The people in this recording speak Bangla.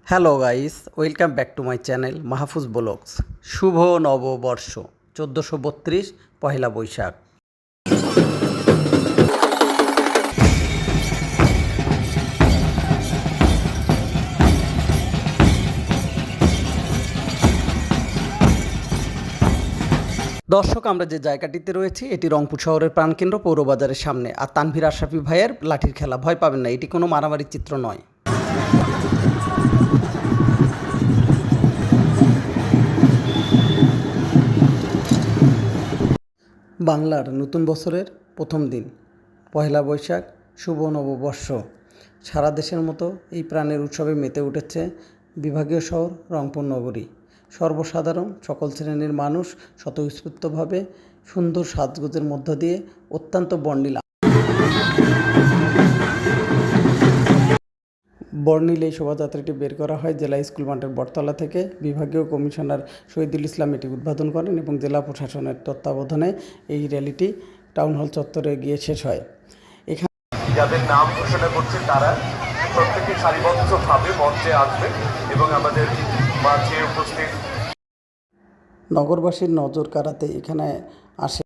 Hello guys, welcome back to my channel Mahfuz vlogs. শুভ নববর্ষ 1432 পহেলা বৈশাখ। দর্শক, আমরা যে জায়গাটিতে রয়েছি এটি রংপুর শহরের প্রাণকেন্দ্র পৌরবাজারের সামনে। আর তানভীর আশরাফি ভাইয়ের লাঠির খেলা, ভয় পাবেন না, এটি কোনো মারামারির চিত্র নয়। বাংলার নতুন বছরের প্রথম দিন পহেলা বৈশাখ, শুভ নববর্ষ। সারা দেশের মতো এই প্রাণের উৎসবে মেতে উঠেছে বিভাগীয় শহর রংপুর নগরী। সর্বসাধারণ সকল শ্রেণীর মানুষ স্বতঃস্ফূর্তভাবে সুন্দর সাজগোজের মধ্য দিয়ে অত্যন্ত বর্ণিল এই শোভাযাত্রাটি বের করা হয় জেলা স্কুল মাঠের বটতলা থেকে। বিভাগীয় কমিশনার শহীদুল ইসলাম এটি উদ্বোধন করেন এবং জেলা প্রশাসনের তত্ত্বাবধানে এই র্যালিটি টাউন হল চত্বরে গিয়ে শেষ হয়। এখানে যাদের নাম ঘোষণা করছে তারা প্রত্যেকে সারিবদ্ধভাবে মঞ্চে আসবে এবং আমাদের মাঝে উপস্থিত নগরবাসীর নজর কাড়াতে এখানে আসে